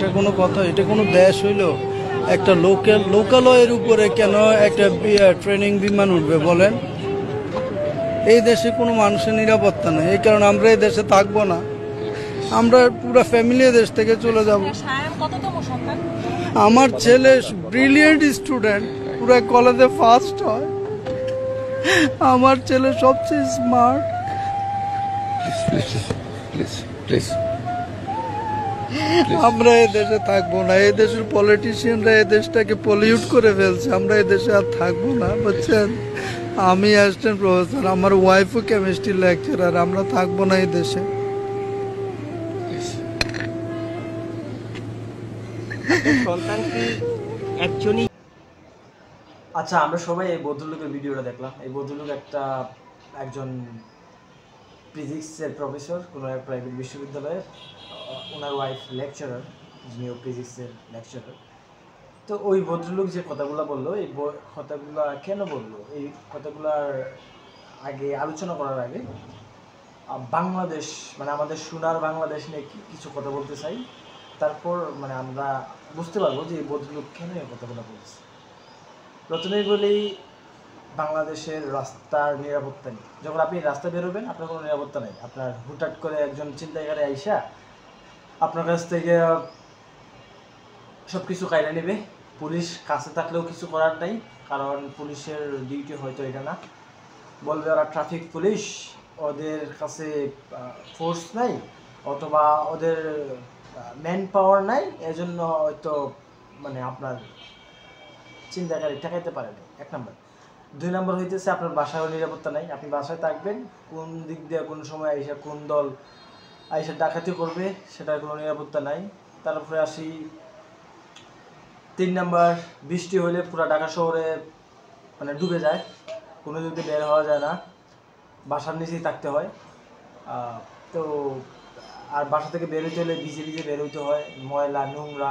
এটা কোনো কথা? এটা কোনো দেশ হইল? একটা লোকালয়ের উপরে কেন একটা ট্রেনিং বিমান উঠবে বলেন? এই দেশে কোনো মানুষের নিরাপত্তা নেই, এই কারণে আমরা এই দেশে থাকবো না। আমরা পুরো ফ্যামিলি দেশ থেকে চলে যাব। আমার ছেলে ব্রিলিয়েন্ট স্টুডেন্ট, পুরো কলেজে ফার্স্ট হয়। আমার ছেলে সবচেয়ে স্মার্ট। আমরা এই দেশে থাকবো না। এই দেশের পলিটিশিয়ানরা এই দেশটাকে পলিউট করে ফেলছে। আমরা এই দেশে আর থাকবো না, বুঝছেন? আমি অ্যাসিস্ট্যান্ট প্রফেসর, আমার ওয়াইফও কেমিস্ট্রি লেকচারার। আমরা থাকবো না এই দেশে। আচ্ছা, আমরা সবাই এই ভদ্রলোকের ভিডিওটা দেখলাম। এই ভদ্রলোক একজন ফিজিক্সের প্রফেসর, কোনো এক প্রাইভেট বিশ্ববিদ্যালয়ের। ওনার ওয়াইফ লেকচারার, যিনিও ফিজিক্সের লেকচারার। তো ওই ভদ্রলোক যে কথাগুলো বললো, এই কথাগুলো কেন বললো, এই কথাগুলার আগে আলোচনা করার আগে বাংলাদেশ, মানে আমাদের সোনার বাংলাদেশ নিয়ে কিছু কথা বলতে চাই। তারপর মানে আমরা বুঝতে পারবো যে এই ভদ্রলোক কেন এই কথাগুলো বলছে। প্রথমেই বলি, বাংলাদেশের রাস্তার নিরাপত্তা নেই। যখন আপনি রাস্তা বেরোবেন, আপনার কোনো নিরাপত্তা নেই। আপনার হুটহাট করে একজন ছিনতাইকারী আইসা আপনার কাছ থেকে সব কিছু কাইরা নেবে। পুলিশ কাছে থাকলেও কিছু করার নাই, কারণ পুলিশের ডিউটি হয়তো এটা না। বলবে ওরা ট্রাফিক পুলিশ, ওদের কাছে ফোর্স নাই, অথবা ওদের ম্যান পাওয়ার নাই, এজন্য হয়তো মানে আপনার চিন্তাকারী ঠেকাইতে পারে না। এক নম্বর। দুই নম্বর হইতেছে আপনার বাসায়ও নিরাপত্তা নাই। আপনি বাসায় থাকবেন, কোন দিক দিয়ে কোন সময় আইসা কোন দল আইসা ডাকাতি করবে সেটার কোনো নিরাপত্তা নাই। তারপরে আসি 3 নম্বর, বৃষ্টি হলে পুরো ঢাকা শহরে মানে ডুবে যায়, কোনো দিক দিয়ে বের হওয়া যায় না, বাসার নিচেই থাকতে হয়। তো আর বাসা থেকে বের হইতে হলে ভিজে ভিজে বের হইতে হয়, ময়লা নোংরা,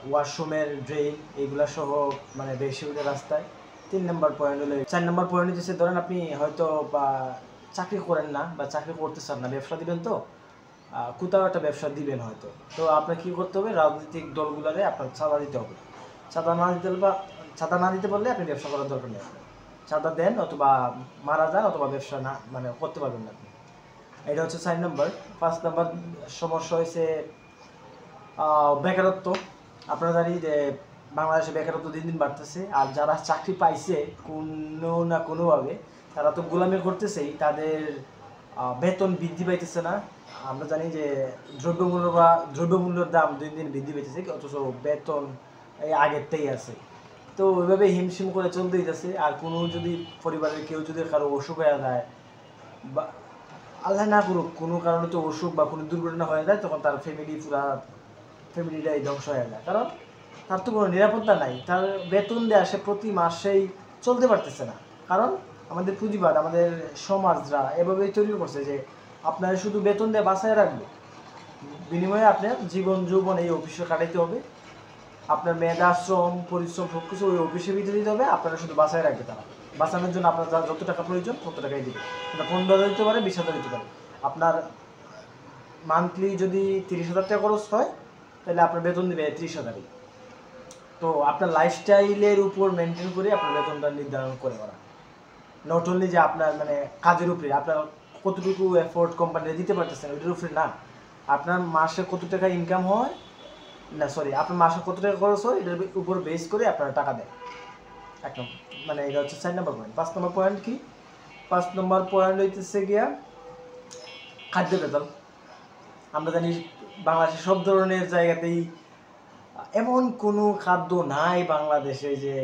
ওয়াশরুমের ড্রেন এইগুলা সহ মানে বেশি উঠে রাস্তায়। 3 নম্বর পয়েন্ট হলো। 4 নম্বর পয়েন্ট হচ্ছে, ধরেন আপনি হয়তো বা চাকরি করেন না বা চাকরি করতে চান না, ব্যবসা দিবেন, তো কোথাও একটা ব্যবসা দিবেন হয়তো। তো আপনার কী করতে হবে, রাজনৈতিক দলগুলোরে আপনার চাঁদা দিতে হবে। চাঁদা না দিতে পারলে আপনি ব্যবসা করার দরকার নেই। চাঁদা দেন, অথবা মারা যান, অথবা ব্যবসা না মানে করতে পারবেন না আপনি। এটা হচ্ছে 4 নম্বর। 5 নম্বর সমস্যা হয়েছে বেকারত্ব। আপনারা জানি যে বাংলাদেশে বেকারত্ব দিন দিন বাড়তেছে। আর যারা চাকরি পাইছে কোনো না কোনোভাবে, তারা তো গোলামি করতেছেই, তাদের বেতন বৃদ্ধি পাইতেছে না। আমরা জানি যে দ্রব্যমূল্যের দাম দিন দিন বৃদ্ধি পাইতেছে, অথচ বেতন এই আগেরটাই আছে। তো ওইভাবে হিমশিম করে চলতেই যাচ্ছে। আর কোনো যদি পরিবারের কেউ যদি কারো অসুখ হয়ে যায়, বা আল্লাহ না করুক কোনো কারণে তো অসুখ বা কোনো দুর্ঘটনা হয়ে যায়, তখন তার ফ্যামিলিটাই ধ্বংস হয়ে যায়। কারণ তার তো কোনো নিরাপত্তা নাই। তার বেতন দেয় সে প্রতি মাসেই চলতে পারতেছে না। কারণ আমাদের পুঁজিবাদ, আমাদের সমাজরা এভাবেই তৈরি করছে যে আপনার শুধু বেতন দিয়ে বাঁচায় রাখবে, বিনিময়ে আপনার জীবন যৌবন এই অফিসে কাটাইতে হবে, আপনার মেধা শ্রম পরিশ্রম সব কিছু ওই অফিসের ভিতরে দিতে হবে, আপনারা শুধু বাঁচায় রাখবে। তারা বাঁচানোর জন্য আপনার যত টাকা প্রয়োজন তত টাকাই দেবে। আপনার 15,000 দিতে পারে, 20,000 দিতে পারে। আপনার মান্থলি যদি 30,000 টাকা খরচ হয়, তাহলে আপনার বেতন দেবে 30,000। তো আপনার লাইফস্টাইলের উপর মেনটেন করে আপনার বেতনটা নির্ধারণ করে ওরা। নট অনলি যে আপনার মানে কাজের উপরে আপনার কতটুকু এফোর্ট কোম্পানিতে দিতে পারতেছেন ওইটার উপরে না, আপনার মাসে কত টাকা ইনকাম হয় না, সরি, আপনার মাসে কত টাকা খরচ হয় এটার উপর বেস করে আপনারা টাকা দেয়। একদম মানে এটা হচ্ছে 4 নম্বর পয়েন্ট। 5 নম্বর পয়েন্ট কি? 5 নম্বর পয়েন্ট হইতেছে গিয়া খাদ্য ভেজাল। আমরা জানি বাংলাদেশের সব ধরনের জায়গাতেই এমন কোনো খাদ্য নাই বাংলাদেশে যে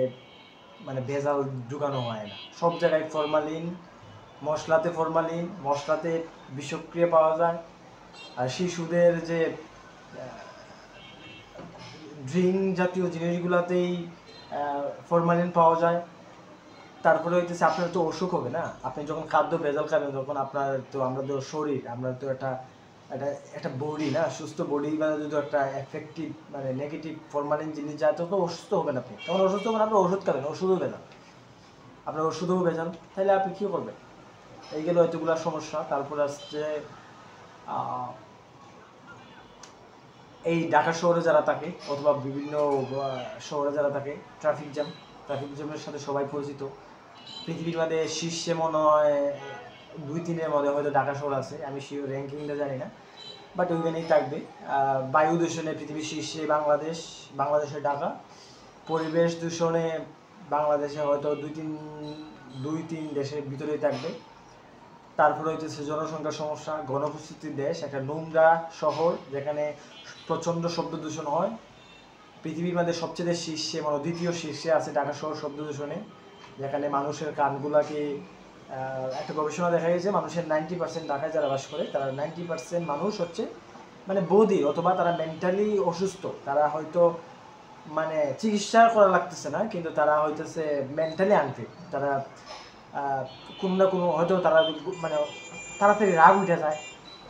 মানে ভেজাল ঢুকানো হয় না। সব জায়গায় ফরমালিন, মশলাতে বিষক্রিয়া পাওয়া যায়। আর শিশুদের যে ড্রিঙ্ক জাতীয় জিনিসগুলোতেই ফরমালিন পাওয়া যায়। তারপরে হইতেছে আপনার তো অসুখ হবে না, আপনি যখন খাদ্য ভেজাল খাবেন, তখন আপনার তো আমরা তো শরীর, আমরা তো একটা বডি না, সুস্থ বডি, মানে যদি একটা এফেক্টিভ মানে নেগেটিভ ফরমালিন জিনিস যায়, তখন অসুস্থ হবেন আপনি। তখন অসুস্থ হবেন, আপনি ওষুধ খাবেন, ওষুধও ভেজাল, আপনার ওষুধও ভেজাল, তাহলে আপনি কী করবেন? এই গেল এতগুলো সমস্যা। তারপরে আসছে এই ঢাকা শহরে যারা থাকে অথবা বিভিন্ন শহরে যারা থাকে ট্রাফিক জ্যামের সাথে সবাই পরিচিত। পৃথিবীর মধ্যে শীর্ষে মনে হয় 2-3-এর মধ্যে হয়তো ঢাকা শহর আছে, আমি শিওর র্যাঙ্কিংটা জানি না, বাট ওইখানেই থাকবে। বায়ু দূষণে পৃথিবীর শীর্ষে বাংলাদেশের ঢাকা। পরিবেশ দূষণে বাংলাদেশে হয়তো 2-3 দেশের ভিতরেই থাকবে। তারপরে হইতেছে জনসংখ্যার সমস্যা, ঘনবসতির দেশ, একটা নোংরা শহর যেখানে প্রচণ্ড শব্দ দূষণ হয়। পৃথিবীর মধ্যে সবচেয়ে শীর্ষে মানে দ্বিতীয় শীর্ষে আছে ঢাকা শহর শব্দ দূষণে, যেখানে মানুষের কানগুলাকে একটা গবেষণা দেখা গেছে মানুষের 90% ঢাকায় যারা বাস করে তারা 90% মানুষ হচ্ছে মানে বধির অথবা তারা মেন্টালি অসুস্থ। তারা হয়তো মানে চিকিৎসা করা লাগতেছে না, কিন্তু তারা হইতেছে মেন্টালি আনফিট। তারা কোনো না কোনো হয়তো তারা মানে তাড়াতাড়ি রাগ উঠে যায়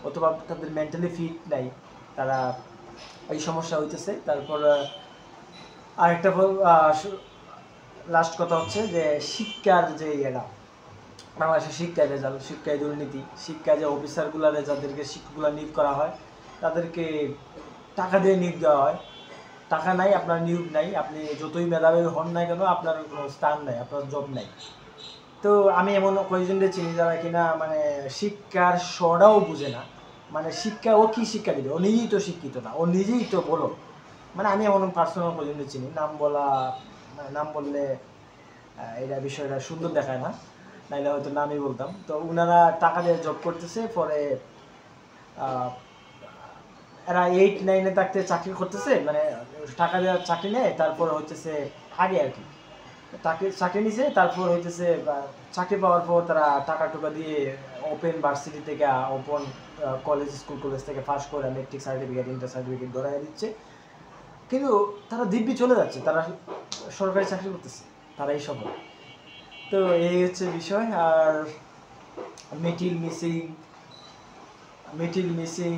অথবা তাদের মেন্টালি ফিট নাই, তারা এই সমস্যা হইতেছে। তারপর আরেকটা লাস্ট কথা হচ্ছে যে শিক্ষার যে ইয়েটা, বাংলাদেশের শিক্ষায় রেজাল্ট, শিক্ষায় দুর্নীতি, শিক্ষায় যে অফিসারগুলারে যাদেরকে শিক্ষকগুলো নিয়োগ করা হয় তাদেরকে টাকা দিয়ে নিয়োগ দেওয়া হয়। টাকা নাই, আপনার নিয়োগ নাই, আপনি যতই মেধাবী হন না কেন আপনার কোনো স্থান নাই, আপনার জব নাই। তো আমি এমন কয়েকজনকে চিনি যারা কিনা মানে শিক্ষার সটাও বুঝে না, মানে শিক্ষা ও কি শিক্ষা দিবে, ও নিজেই তো শিক্ষিত না, ও নিজেই তো বলো। মানে আমি এমন পার্সোনাল কয়েকজনকে চিনি, নাম বললে এটা বিষয়টা সুন্দর দেখায় না, নাইলে হয়তো নামই বলতাম। তো ওনারা টাকা দিয়ে জব করতেছে, পরে এরা 8-9-এ থাকতে চাকরি করতেছে, মানে টাকা দেওয়ার চাকরি নেয়, তারপর হইতেছে আগে আর কি চাকরি নিছে, তারপর হইতেছে চাকরি পাওয়ার পর তারা টাকা টুকা দিয়ে ওপেন ভার্সিটি থেকে ওপেন স্কুল কলেজ থেকে ফার্স্ট করে মেট্রিক সার্টিফিকেট ইন্টার সার্টিফিকেট ধরাই দিচ্ছে, কিন্তু তারা দিব্যি চলে যাচ্ছে, তারা সরকারি চাকরি করতেছে, তারা এই সব। তো এই হচ্ছে বিষয়। আর মিটিল মিসিং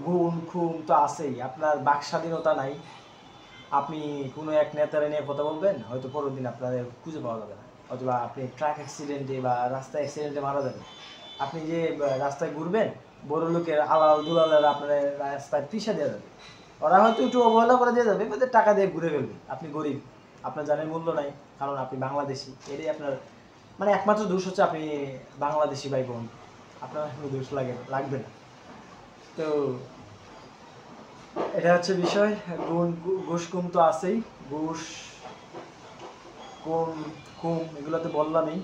গুম খুম তো আছেই, আপনার বাক স্বাধীনতা নাই। আপনি কোনো এক নেতারে নিয়ে কথা বলবেন, হয়তো পরের দিন আপনাদের খুঁজে পাওয়া যাবে না, অথবা আপনি ট্রাক অ্যাক্সিডেন্টে বা রাস্তায় অ্যাক্সিডেন্টে মারা যাবেন। আপনি যে রাস্তায় ঘুরবেন, বড় লোকের আলাল দুলালের আপনার রাস্তায় পিষা দেওয়া যাবে, ওরা হয়তো একটু অবহেলা করে দিয়ে যাবে, ওদের টাকা দিয়ে ঘুরে ফেলবে। আপনি গরিব, আপনার জানের মূল্য নাই, কারণ আপনি বাংলাদেশি। এটাই আপনার মানে একমাত্র দোষ হচ্ছে আপনি বাংলাদেশি ভাই বোন, আপনার কোনো দোষ লাগবে না। তো এটা হচ্ছে বিষয়। ঘুষ কুম তো আছেই, ঘুষ কুম এগুলো তো বললামই।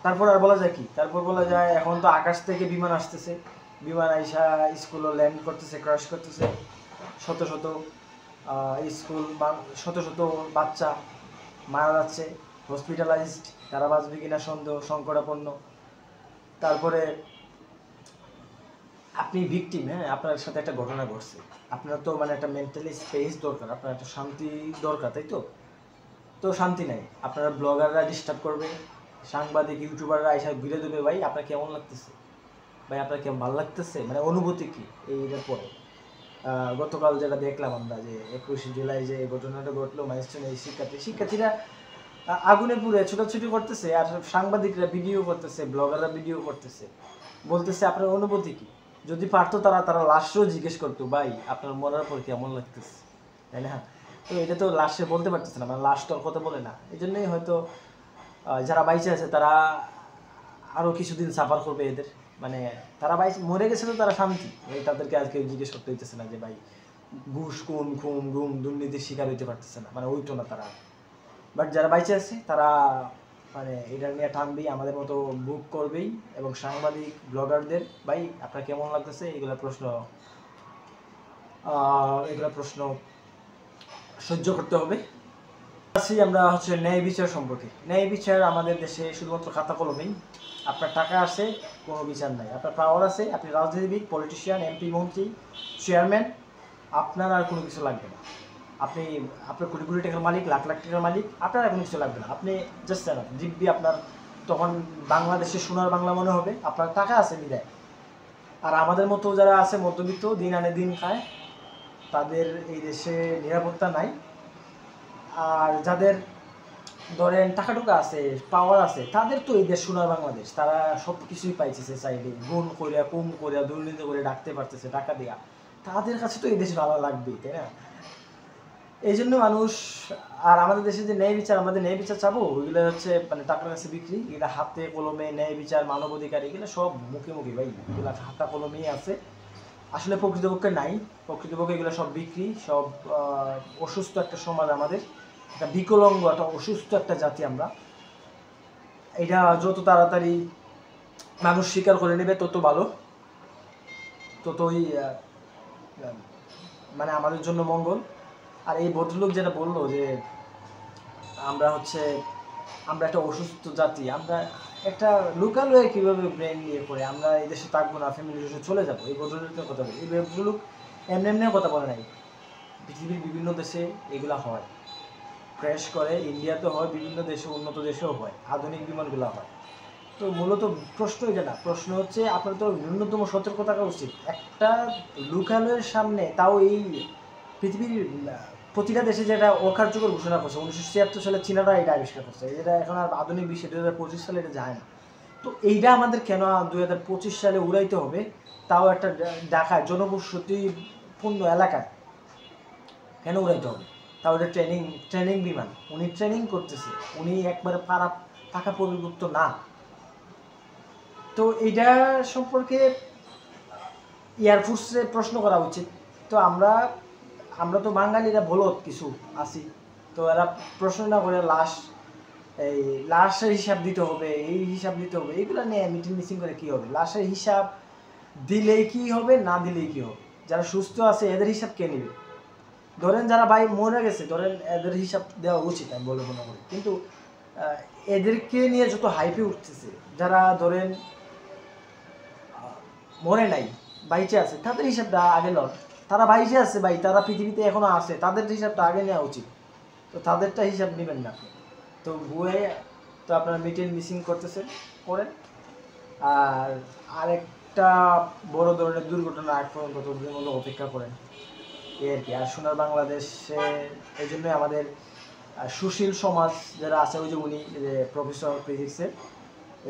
তারপর আর বলা যায় কি, তারপর বলা যায় এখন তো আকাশ থেকে বিমান আসতেছে, বিমান আইসা স্কুলও ল্যান্ড করতেছে, ক্র্যাশ করতেছে, শত শত বাচ্চা মারা যাচ্ছে, হসপিটালাইজড, তারা বাঁচবে কিনা সন্দেহ, সংকটাপন্ন। তারপরে আপনি ভিকটিম, হ্যাঁ, আপনার সাথে একটা ঘটনা ঘটছে, আপনার তো মানে একটা মেন্টালি স্পেস দরকার, আপনার একটা শান্তি দরকার, তাই তো? তো শান্তি নাই, আপনারা ব্লগাররা ডিস্টার্ব করবে, সাংবাদিক ইউটিউবাররা এসে ঘিরে দেবে, ভাই আপনার কেমন লাগতেছে, ভাই আপনার কেমন ভালো লাগতেছে, মানে অনুভূতি কি এইটার পরে। গতকাল যেটা দেখলাম আমরা, যে 21শে জুলাই যে ঘটনাটা ঘটলো, মাইলস্টোনে এই শিক্ষার্থীরা আগুনে পুড়ে ছোটাছুটি করতেছে, আর সাংবাদিকরা ভিডিও করতেছে, ব্লগাররা ভিডিও করতেছে, বলতেছে আপনার অনুভূতি কি। যদি পারতো তারা লাশও জিজ্ঞেস করতো, ভাই আপনার মরার পর কেমন লাগতেছে, তাই না? তো এটা তো লাশে বলতে পারতেছে না, মানে লাশ তো কথা বলে না, এই জন্যই হয়তো যারা বাইচে আছে তারা আরও কিছুদিন সাফার করবে এদের, মানে তারা মরে গেছে তো তারা শান্তি, তাদেরকে আজকে জিজ্ঞেস করতে হইতেছে না যে ভাই ঘুষ খুন গুম দুর্নীতির শিকার হইতে পারতেছে না, মানে ওইটো না তারা। বাট যারা বাইচে আছে তারা মানে এটা নিয়ে টানবেই, আমাদের মতো বুক করবেই, এবং সাংবাদিক ব্লগারদের ভাই আপনার কেমন লাগতেছে এগুলো প্রশ্ন সহ্য করতে হবে। আমরা হচ্ছে ন্যায় বিচার সম্পর্কে। ন্যায় বিচার আমাদের দেশে শুধুমাত্র খাতা কলমেই, আপনার টাকা আছে কোনো বিচার নাই, আপনার পাওয়ার আছে, আপনি রাজনীতিবিদ, পলিটিশিয়ান, এমপি, মন্ত্রী, চেয়ারম্যান, আপনার আর কোনো কিছু লাগবে না। আপনার কোটি কোটি টাকার মালিক, লাখ লাখ টাকার মালিক, আপনার আর কোনো কিছু লাগবে না, আপনি জাস্ট জানান দিব্যি আপনার তখন বাংলাদেশে সোনার বাংলা মনে হবে, আপনার টাকা আছে বিদায়। আর আমাদের মতো যারা আছে মধ্যবিত্ত, দিন আনে দিন খায়, তাদের এই দেশে নিরাপত্তা নাই। আর যাদের ধরেন টাকা টুকা আছে, পাওয়ার আছে, তাদের তো এই দেশ সোনার বাংলাদেশ, তারা সব কিছুই পাইছে সাইডে, গুণ করিয়া কুম করিয়া দুর্নীতি করে ডাকতে পারতেছে টাকা দিয়া, তাদের কাছে তো এই দেশ ভালো লাগবেই, তাই না? এই জন্য মানুষ, আর আমাদের দেশে যে ন্যায় বিচার, আমাদের ন্যায় বিচার চাবো, ওইগুলো হচ্ছে মানে টাকার কাছে বিক্রি। এটা হাতে কলমে ন্যায় বিচার, মানবাধিকার, এগুলো সব মুখে মুখে ভাই, এগুলো হাতা কলমেই আছে, আসলে প্রকৃতপক্ষে নাই। প্রকৃতপক্ষে এগুলো সব বিক্রি, সব অসুস্থ একটা সমাজ আমাদের, একটা বিকলাঙ্গ, একটা অসুস্থ একটা জাতি আমরা। এটা যত তাড়াতাড়ি মানুষ স্বীকার করে নেবে তত ভালো, ততই মানে আমাদের জন্য মঙ্গল। আর এই ভদ্রলোক যেটা বললো যে আমরা একটা অসুস্থ জাতি, আমরা একটা লোকালয়ে কীভাবে ব্রেন নিয়ে পড়ে আমরা এই দেশে থাকবো না, ফ্যামিলি দেশে চলে যাবো, এই ভদ্রলোকের কথা বলি। এই ভদ্রলোক এমনি এমনি কথা বলে নাই, পৃথিবীর বিভিন্ন দেশে এগুলা হয়, ক্র্যাশ করে, ইন্ডিয়াতে হয়, বিভিন্ন দেশে, উন্নত দেশেও হয়, আধুনিক বিমানগুলো হয়। তো মূলত প্রশ্ন এটা না, প্রশ্ন হচ্ছে আপনার তো ন্যূনতম সতর্ক থাকা উচিত। একটা লোকালয়ের সামনে, তাও এই পৃথিবীর প্রতিটা দেশে যেটা অকার্যকর ঘোষণা করছে, 1976 সালে চীনারা এটা আবিষ্কার করছে, এটা এখন আর আধুনিক বিশ্বে 2025 সালে এটা যায় না। তো এইটা আমাদের কেন 2025 সালে উড়াইতে হবে, তাও একটা ঢাকায় জনবসতিপূর্ণ এলাকায় কেন উড়াইতে হবে? তাও এটা ট্রেনিং বিমান, উনি ট্রেনিং করতেছে, উনি একবারে পাকা পরিযুক্ত না। তো এইটা সম্পর্কে এয়ারফোর্সে প্রশ্ন করা উচিত। তো আমরা তো বাঙালিরা বলত কিছু আছি, তো এরা প্রশ্ন না করে এই লাশের হিসাব দিতে হবে, এই হিসাব দিতে হবে, এইগুলো নিয়ে মিটিং মিটিং করে কী হবে? লাশের হিসাব দিলেই কি হবে, না দিলেই কি হবে? যারা সুস্থ আছে এদের হিসাব কে নেবে? ধরেন যারা ভাই মরে গেছে, ধরেন এদের হিসাব দেওয়া উচিত আমি বলে মনে করি। কিন্তু এদেরকে নিয়ে যত হাইপে উঠতেছে, যারা ধরেন মরে নাই, বাইচে আছে, তাদের হিসাবটা আগে লন। তারা বাইচে আছে ভাই, তারা পৃথিবীতে এখনো আছে, তাদের হিসাবটা আগে নেওয়া উচিত। তো তাদেরটা হিসাব নেবেন না। তো বয়ে তো আপনারা মিটিং মিসিং করতেছেন, করেন। আর আরেকটা বড় ধরনের দুর্ঘটনা আগ পর্যন্ত ততদিন মতো অপেক্ষা করেন, এই আর কি। আর সোনার বাংলাদেশে এই জন্যই আমাদের সুশীল সমাজ যারা আছে, ওই যে উনি যে প্রফেসর ফিজিক্সের,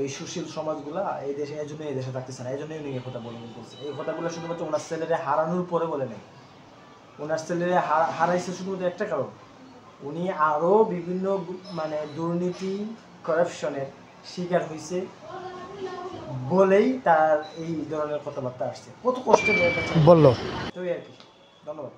এই সুশীল সমাজগুলা এই দেশে, এই জন্য এই দেশে থাকতেছে না, এই জন্যই উনি এই কথা বলছে। এই কথাগুলো শুধুমাত্র ওনার ছেলেরে হারানোর পরে বলে নেই, ওনার ছেলেরে হারাইছে শুধুমাত্র একটা কারণ, উনি আরও বিভিন্ন মানে দুর্নীতি, করাপশনের শিকার হয়েছে বলেই তার এই ধরনের কথাবার্তা আসছে। কত কষ্টের বললো তো, আর কি। ধন্যবাদ।